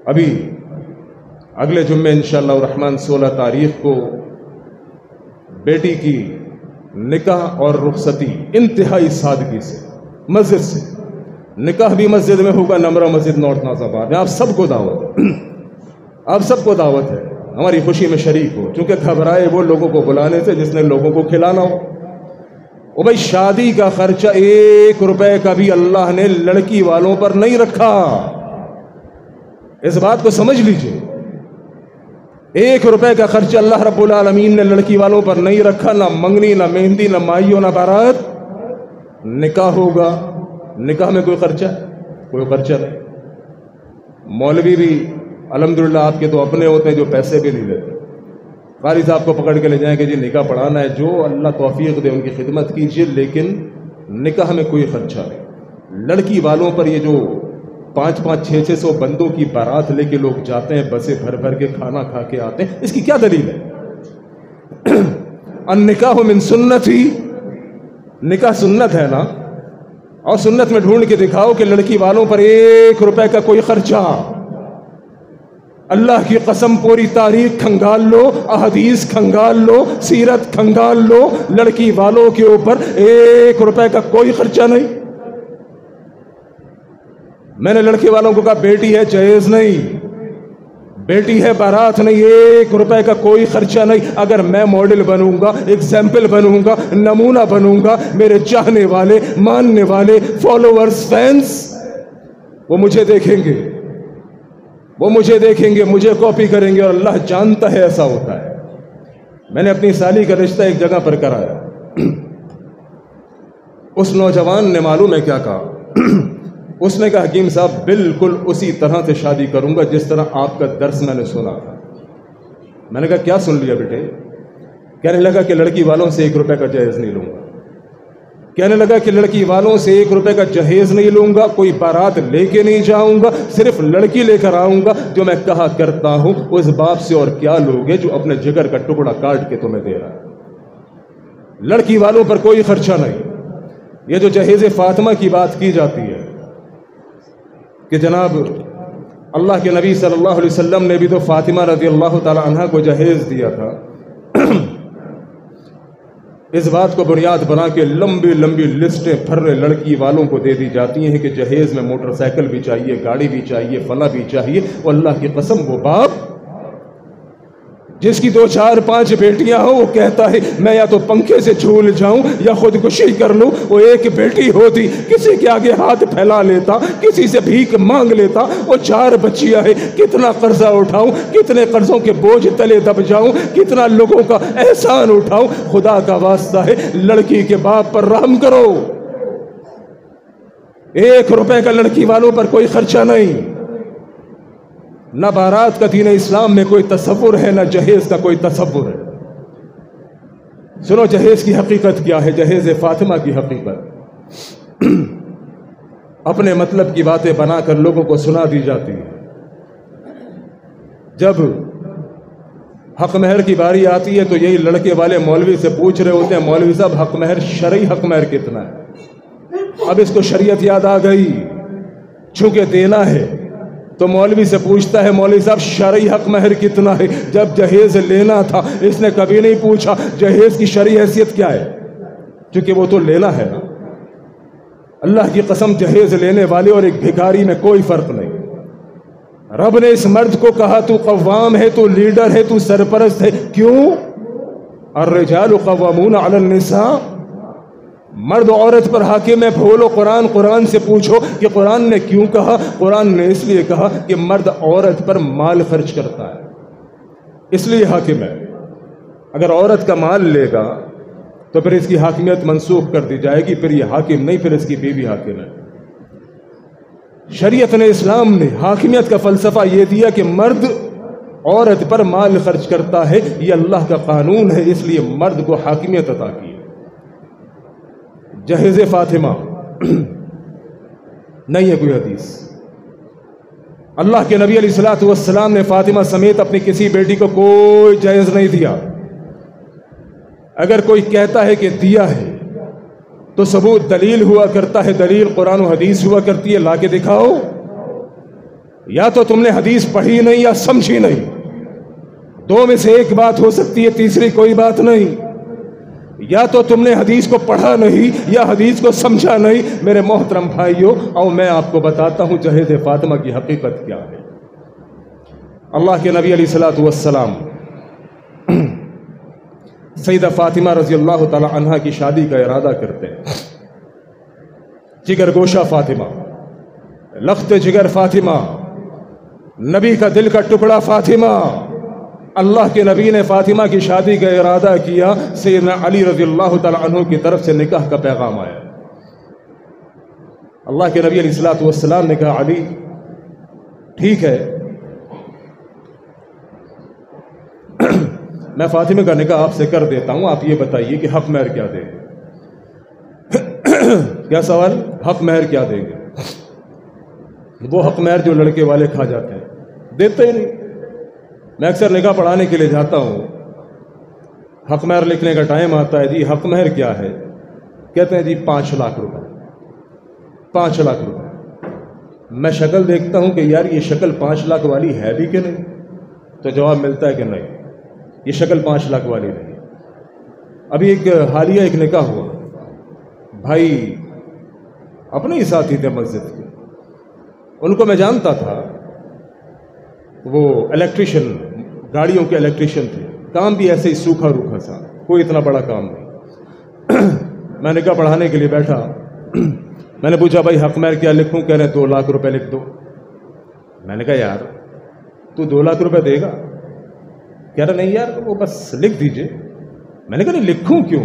ابھی اگلے جمعے انشاءاللہ الرحمن 16 تاریخ کو بیٹی کی نکاح اور رخصتی انتہائی سادگی سے مسجد سے، نکاح بھی مسجد میں ہوگا، نمرہ مسجد نارتھ ناز آباد میں۔ آپ سب کو دعوت ہے، آپ سب کو دعوت ہے، ہماری خوشی میں شریک ہو، چونکہ گھبرائے وہ لوگوں کو بلانے سے جس نے لوگوں کو کھلانا ہو۔ او بھائی، شادی کا خرچہ 1 روپے کا بھی اللہ نے لڑکی والوں پر نہیں رکھا، اس بات کو سمجھ لیجئے۔ 1 روپے کا خرچہ اللہ رب العالمین نے لڑکی والوں پر نہیں رکھا، نہ منگنی، نہ مہندی، نہ مائیوں، نہ بارات۔ نکاح ہوگا، نکاح میں کوئی خرچہ نہیں۔ مولوی بھی الحمدللہ آپ کے تو اپنے ہوتے ہیں جو پیسے بھی نہیں دیتے، قاری صاحب کو پکڑ کے لے جائیں کہ جی نکاح پڑھانا ہے، جو اللہ توفیق دے ان کی خدمت کیجیے، لیکن نکاح میں کوئی خرچہ نہیں۔ لڑکی والوں پر یہ جو 500 600 بندوں کی بارات لے کے لوگ جاتے ہیں، بسیں بھر بھر کے کھانا کھا کے آتے ہیں، اس کی کیا دلیل ہے؟ النکاح من سنتی، نکاح سنت ہے نا، اور سنت میں ڈھونڈ کے دکھاؤ کہ لڑکی والوں پر 1 روپے کا کوئی خرچہ۔ اللہ کی قسم پوری تاریخ کھنگال لو، احادیث کھنگال لو، سیرت کھنگال لو، لڑکی والوں کے اوپر 1 روپے کا کوئی خرچہ نہیں۔ میں نے لڑکے والوں کو کہا بیٹی ہے جہیز نہیں، بیٹی ہے بارات نہیں، 1 روپے کا کوئی خرچہ نہیں۔ اگر میں ماڈل بنوں گا، ایگزامپل بنوں گا، نمونہ بنوں گا، میرے چاہنے والے، ماننے والے، فالوورز، فینس وہ مجھے دیکھیں گے، مجھے کاپی کریں گے، اور اللہ جانتا ہے ایسا ہوتا ہے۔ میں نے اپنی سالی کا رشتہ ایک جگہ پر کرایا، اس نوجوان نے معلوم ہے کیا کہا؟ اس نے کہا حکیم صاحب بالکل اسی طرح سے شادی کروں گا جس طرح آپ کا درس میں نے سنا تھا۔ میں نے کہا کیا سن لیا بیٹے؟ کہنے لگا کہ لڑکی والوں سے 1 روپے کا جہیز نہیں لوں گا، کہنے لگا کہ لڑکی والوں سے 1 روپے کا جہیز نہیں لوں گا، کوئی بارات لے کے نہیں جاؤں گا، صرف لڑکی لے کر آؤں گا۔ جو میں کہا کرتا ہوں اس باپ سے اور کیا لوگے جو اپنے جگر کا ٹکڑا کاٹ کے تمہیں دے رہا ہے۔ لڑکی والوں پر کوئی خرچہ نہیں۔ یہ جو جہیز فاطمہ کی بات کی جاتی ہے کہ جناب اللہ کے نبی صلی اللہ علیہ وسلم نے بھی تو فاطمہ رضی اللہ تعالی عنہ کو جہیز دیا تھا، اس بات کو بنیاد بنا کے لمبی لمبی لسٹیں پھرے لڑکی والوں کو دے دی جاتی ہیں کہ جہیز میں موٹر سائیکل بھی چاہیے، گاڑی بھی چاہیے، فلاں بھی چاہیے۔ وہ اللہ کی قسم وہ باپ جس کی 2 4 5 بیٹیاں ہوں، وہ کہتا ہے میں یا تو پنکھے سے جھول جاؤں یا خودکشی کر لوں۔ وہ ایک بیٹی ہوتی کسی کے آگے ہاتھ پھیلا لیتا، کسی سے بھیک مانگ لیتا۔ وہ 4 بچیاں ہیں، کتنا قرضہ اٹھاؤں، کتنے قرضوں کے بوجھ تلے دب جاؤں، کتنا لوگوں کا احسان اٹھاؤں۔ خدا کا واسطہ ہے لڑکی کے باپ پر رحم کرو۔ 1 روپے کا لڑکی والوں پر کوئی خرچہ نہیں۔ نہ بارات کا دین اسلام میں کوئی تصور ہے، نہ جہیز کا کوئی تصور ہے۔ سنو جہیز کی حقیقت کیا ہے، جہیز فاطمہ کی حقیقت۔ اپنے مطلب کی باتیں بنا کر لوگوں کو سنا دی جاتی ہے۔ جب حق مہر کی باری آتی ہے تو یہی لڑکے والے مولوی سے پوچھ رہے ہوتے ہیں مولوی صاحب حق مہر، شرعی حق مہر کتنا ہے؟ اب اس کو شریعت یاد آ گئی، چونکہ دینا ہے تو مولوی سے پوچھتا ہے مولوی صاحب شرعی حق مہر کتنا ہے؟ جب جہیز لینا تھا اس نے کبھی نہیں پوچھا جہیز کی شرعی حیثیت کیا ہے، کیونکہ وہ تو لینا ہے نا۔ اللہ کی قسم جہیز لینے والے اور ایک بھکاری میں کوئی فرق نہیں۔ رب نے اس مرد کو کہا تو قوام ہے، تو لیڈر ہے، تو سرپرست ہے۔ کیوں؟ الرجال قوامون علی النساء، مرد عورت پر حاکم ہے۔ بھولو قرآن سے پوچھو کہ قرآن نے کیوں کہا۔ قرآن نے اس لیے کہا کہ مرد عورت پر مال خرچ کرتا ہے، اس لیے حاکم ہے۔ اگر عورت کا مال لے گا تو پھر اس کی حاکمیت منسوخ کر دی جائے گی، پھر یہ حاکم نہیں، پھر اس کی بیوی حاکم ہے۔ شریعت نے، اسلام نے حاکمیت کا فلسفہ یہ دیا کہ مرد عورت پر مال خرچ کرتا ہے، یہ اللہ کا قانون ہے، اس لیے مرد کو حاکمیت عطا کی ہے۔ جہیز فاطمہ نہیں ہے کوئی حدیث۔ اللہ کے نبی علیہ الصلوۃ والسلام نے فاطمہ سمیت اپنی کسی بیٹی کو کوئی جہیز نہیں دیا۔ اگر کوئی کہتا ہے کہ دیا ہے تو ثبوت دلیل ہوا کرتا ہے، دلیل قرآن و حدیث ہوا کرتی ہے، لا کے دکھاؤ، یا تو تم نے حدیث پڑھی نہیں یا سمجھی نہیں، دو میں سے ایک بات ہو سکتی ہے، تیسری کوئی بات نہیں۔ یا تو تم نے حدیث کو پڑھا نہیں یا حدیث کو سمجھا نہیں۔ میرے محترم بھائیوں، اور میں آپ کو بتاتا ہوں جہیز فاطمہ کی حقیقت کیا ہے۔ اللہ کے نبی علیہ الصلوۃ والسلام سیدہ فاطمہ رضی اللہ تعالی عنہا کی شادی کا ارادہ کرتے ہیں۔ جگر گوشہ فاطمہ، لخت جگر فاطمہ، نبی کا دل کا ٹکڑا فاطمہ، اللہ کے نبی نے فاطمہ کی شادی کا ارادہ کیا۔ سیدنا علی رضی اللہ تعالی عنہ کی طرف سے نکاح کا پیغام آیا۔ اللہ کے نبی علیہ الصلوۃ والسلام نے کہا علی ٹھیک ہے، میں فاطمہ کا نکاح آپ سے کر دیتا ہوں، آپ یہ بتائیے کہ حق مہر کیا دیں گے؟ کیا سوال؟ حق مہر کیا دیں گے؟ وہ حق مہر جو لڑکے والے کھا جاتے ہیں، دیتے ہی نہیں۔ میں اکثر نکاح پڑھانے کے لیے جاتا ہوں، حق مہر لکھنے کا ٹائم آتا ہے، جی حق مہر کیا ہے؟ کہتے ہیں جی 5 لاکھ روپے۔ 5 لاکھ روپے۔ میں شکل دیکھتا ہوں کہ یار یہ شکل 5 لاکھ والی ہے بھی کہ نہیں؟ تو جواب ملتا ہے کہ نہیں، یہ شکل 5 لاکھ والی نہیں۔ ابھی ایک حالیہ ایک نکاح ہوا، بھائی اپنے ہی ساتھی تھے مسجد کے، ان کو میں جانتا تھا، وہ الیکٹریشین، گاڑیوں کے الیکٹریشین تھے، کام بھی ایسے ہی سوکھا روکھا سا، کوئی اتنا بڑا کام نہیں۔ میں نکاح پڑھانے کے لیے بیٹھا، میں نے پوچھا بھائی حق مہر کیا لکھوں؟ کہہ رہے 2 لاکھ روپے لکھ دو۔ میں نے کہا یار تو 2 لاکھ روپے دے گا؟ کہہ رہا نہیں یار وہ بس لکھ دیجئے۔ میں نے کہا نہیں لکھوں کیوں،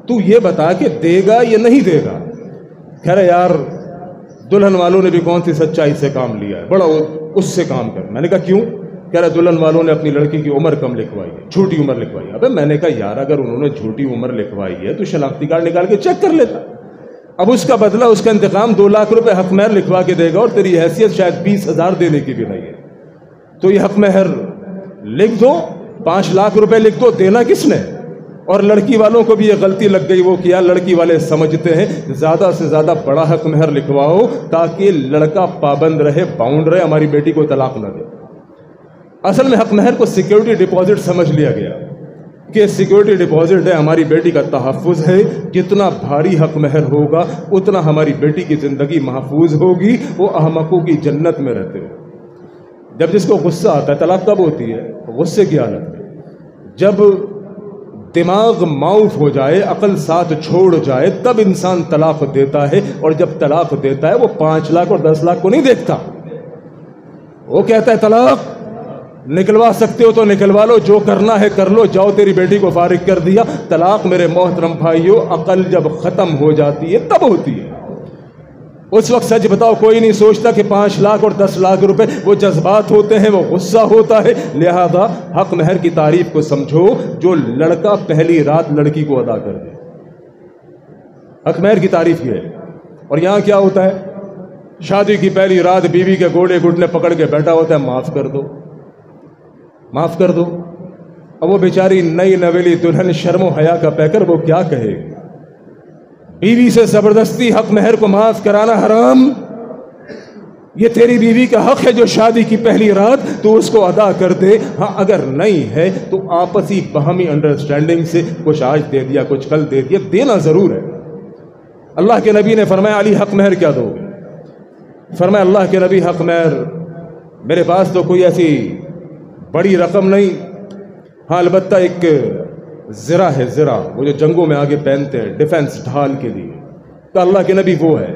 تو یہ بتا کہ دے گا یا نہیں دے گا۔ کہہ رہا یار دلہن والوں نے بھی کون سی سچائی سے کام لیا ہے، بڑا اس سے کام کر۔ میں نے کہا کیوں؟ کہہ رہا دلہن والوں نے اپنی لڑکی کی عمر کم لکھوائی ہے، چھوٹی عمر لکھوائی ہے۔ ابے میں نے کہا یار اگر انہوں نے چھوٹی عمر لکھوائی ہے تو شناختی کارڈ نکال کے چیک کر لیتا، اب اس کا بدلہ، اس کا انتقام 2 لاکھ روپے حق مہر لکھوا کے دے گا، اور تیری حیثیت شاید 20,000 دینے کی بھی نہیں ہے، تو یہ حق مہر لکھ دو، 5 لاکھ روپے لکھ دو، دینا کس نے؟ اور لڑکی والوں کو بھی یہ غلطی لگ گئی، وہ کیا لڑکی والے سمجھتے ہیں زیادہ سے زیادہ بڑا حق مہر لکھواؤ تاکہ لڑکا پابند رہے، باؤنڈ رہے، ہماری بیٹی کو طلاق نہ دے۔ اصل میں حق مہر کو سیکیورٹی ڈپازٹ سمجھ لیا گیا کہ سیکیورٹی ڈپازٹ ہے، ہماری بیٹی کا تحفظ ہے، جتنا بھاری حق مہر ہوگا اتنا ہماری بیٹی کی زندگی محفوظ ہوگی، وہ احمقوں کی جنت میں رہتے ہیں۔ جب جس کو غصہ آتا ہے، طلاق کب ہوتی ہے؟ غصے کی حالت میں، جب دماغ معاف ہو جائے، عقل ساتھ چھوڑ جائے، تب انسان طلاق دیتا ہے، اور جب طلاق دیتا ہے وہ 5 لاکھ اور 10 لاکھ کو نہیں دیکھتا، وہ کہتا ہے طلاق نکلوا سکتے ہو تو نکلوا لو، جو کرنا ہے کر لو، جاؤ تیری بیٹی کو فارغ کر دیا۔ طلاق میرے محترم بھائیوں عقل جب ختم ہو جاتی ہے تب ہوتی ہے۔ اس وقت سچ بتاؤ کوئی نہیں سوچتا کہ 5 لاکھ اور 10 لاکھ روپے، وہ جذبات ہوتے ہیں، وہ غصہ ہوتا ہے۔ لہذا حق مہر کی تعریف کو سمجھو، جو لڑکا پہلی رات لڑکی کو ادا کر دے، حق مہر کی تعریف یہ ہے۔ اور یہاں کیا ہوتا ہے؟ شادی کی پہلی رات بیوی کے گوڑے گھٹنے پکڑ کے بیٹھا ہوتا ہے، معاف کر دو، معاف کر دو۔ اب وہ بیچاری نئی نویلی دلہن شرم و حیا کا پیکر، وہ کیا کہے گی؟ بیوی سے زبردستی حق مہر کو معاف کرانا حرام، یہ تیری بیوی کا حق ہے جو شادی کی پہلی رات تو اس کو ادا کر دے۔ ہاں اگر نہیں ہے تو آپسی باہمی انڈرسٹینڈنگ سے کچھ آج دے دیا کچھ کل دے دیا، دینا ضرور ہے۔ اللہ کے نبی نے فرمایا علی حق مہر کیا دو گے؟ فرمایا اللہ کے نبی حق مہر میرے پاس تو کوئی ایسی بڑی رقم نہیں، ہاں البتہ ایک زرہ ہے، زرہ وہ جو جنگوں میں آگے پہنتے ہیں ڈیفنس ڈھال کے لیے، تو اللہ کے نبی وہ ہے،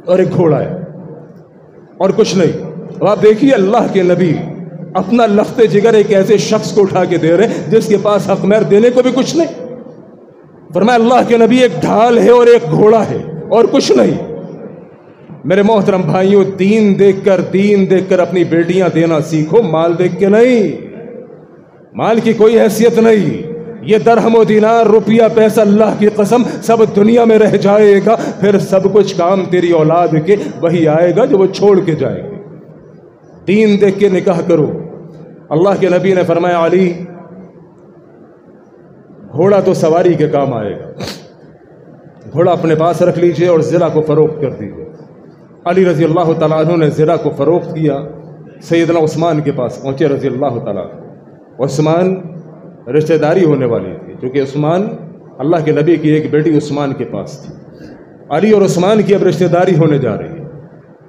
اور ایک گھوڑا ہے، اور کچھ نہیں۔ اب آپ دیکھیے اللہ کے نبی اپنا لخت جگر ایک ایسے شخص کو اٹھا کے دے رہے جس کے پاس حق مہر دینے کو بھی کچھ نہیں۔ فرمایا اللہ کے نبی ایک ڈھال ہے اور ایک گھوڑا ہے اور کچھ نہیں۔ میرے محترم بھائیوں، دین دیکھ کر اپنی بیٹیاں دینا سیکھو، مال دیکھ کے نہیں۔ مال کی کوئی حیثیت نہیں، یہ درہم و دینار، روپیہ پیسہ، اللہ کی قسم سب دنیا میں رہ جائے گا، پھر سب کچھ کام تیری اولاد کے وہی آئے گا جو وہ چھوڑ کے جائے گی۔ دین دیکھ کے نکاح کرو۔ اللہ کے نبی نے فرمایا علی گھوڑا تو سواری کے کام آئے گا، گھوڑا اپنے پاس رکھ لیجئے اور زرہ کو فروخت کر دیجئے۔ علی رضی اللہ تعالیٰ عنہ نے زرہ کو فروخت کیا، سیدنا عثمان کے پاس پہنچے رضی اللہ تعالیٰ عنہ۔ عثمان رشتہ داری ہونے والی تھی، کیونکہ عثمان اللہ کے نبی کی ایک بیٹی عثمان کے پاس تھی۔ علی اور عثمان کی اب رشتہ داری ہونے جا رہی ہے۔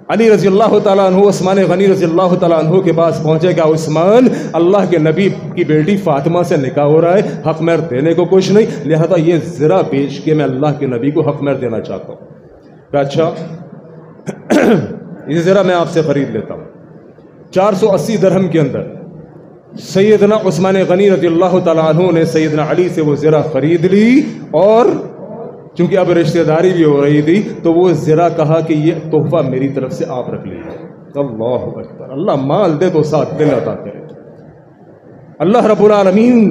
علی رضی اللہ تعالیٰ عنہ عثمان غنی رضی اللہ تعالیٰ عنہ کے پاس پہنچے گا، عثمان اللہ کے نبی کی بیٹی فاطمہ سے نکاح ہو رہا ہے، حق مہر دینے کو کچھ نہیں، لہذا یہ زرہ بیچ کے میں اللہ کے نبی کو حق مہر دینا چاہتا ہوں۔ کہ اچھا یہ زرہ میں آپ سے خرید لیتا ہوں۔ 480 درہم کے اندر سیدنا عثمان غنی رضی اللہ تعالیٰ عنہ نے سیدنا علی سے وہ زرہ خرید لی، اور چونکہ اب رشتہ داری بھی ہو رہی تھی تو وہ زرہ کہا کہ یہ تحفہ میری طرف سے آپ رکھ لیجیے۔ اللہ اکبر! اللہ مال دے تو ساتھ دل عطا کرے۔ اللہ رب العالمین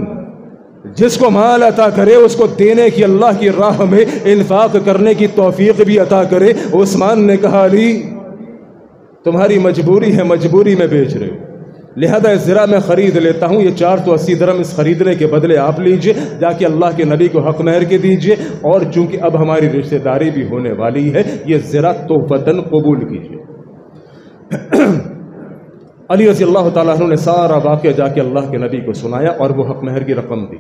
جس کو مال عطا کرے اس کو دینے کی، اللہ کی راہ میں انفاق کرنے کی توفیق بھی عطا کرے۔ عثمان نے کہا علی تمہاری مجبوری ہے، مجبوری میں بیچ رہے ہو، لہذا اس زرہ میں خرید لیتا ہوں، یہ 480 درہم اس خریدنے کے بدلے آپ لیجئے، جا کے اللہ کے نبی کو حق مہر کے دیجئے، اور چونکہ اب ہماری رشتہ داری بھی ہونے والی ہے یہ زرہ تحفتاً قبول کیجئے۔ علی رضی اللہ تعالیٰ عنہ نے سارا واقعہ جا کے اللہ کے نبی کو سنایا اور وہ حق مہر کی رقم دی۔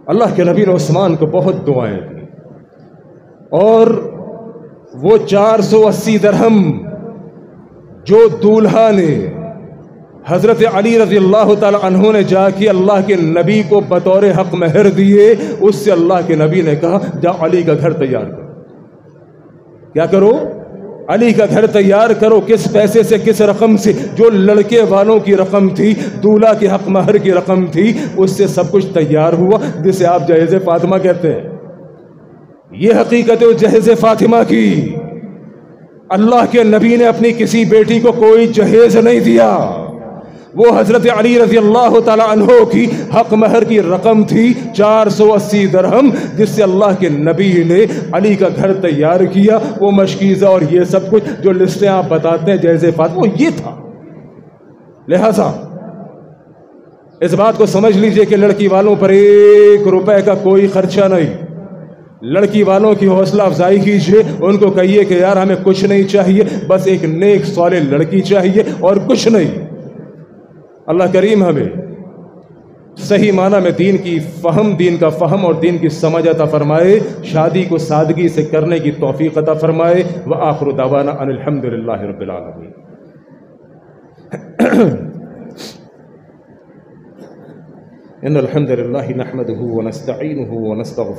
اللہ کے نبی نے عثمان کو بہت دعائیں دی، اور وہ 480 درہم جو دولہا نے حضرت علی رضی اللہ تعالی عنہ نے جا کے اللہ کے نبی کو بطور حق مہر دیے، اس سے اللہ کے نبی نے کہا جا علی کا گھر تیار کرو۔ کیا کرو؟ علی کا گھر تیار کرو۔ کس پیسے سے، کس رقم سے؟ جو لڑکے والوں کی رقم تھی، دولہا کی حق مہر کی رقم تھی، اس سے سب کچھ تیار ہوا، جسے آپ جہیز فاطمہ کہتے ہیں۔ یہ حقیقت ہے جہیز فاطمہ کی۔ اللہ کے نبی نے اپنی کسی بیٹی کو کوئی جہیز نہیں دیا، وہ حضرت علی رضی اللہ تعالی عنہ کی حق مہر کی رقم تھی 480 درہم، جس سے اللہ کے نبی نے علی کا گھر تیار کیا، وہ مشکیزہ اور یہ سب کچھ جو لسٹیں آپ بتاتے ہیں جہیز فاطمہ، یہ تھا۔ لہذا اس بات کو سمجھ لیجئے کہ لڑکی والوں پر 1 روپے کا کوئی خرچہ نہیں۔ لڑکی والوں کی حوصلہ افزائی کیجئے، ان کو کہیے کہ یار ہمیں کچھ نہیں چاہیے، بس ایک نیک صالح لڑکی چاہیے اور کچھ نہیں۔ اللہ کریم ہمیں صحیح معنی میں دین کا فہم اور دین کی سمجھ عطا فرمائے، شادی کو سادگی سے کرنے کی توفیق عطا فرمائے۔ وآخر دعوانا ان الحمدللہ رب العالمین۔ ان الحمدللہ نحمدہ ونستعینہ ونستغفرہ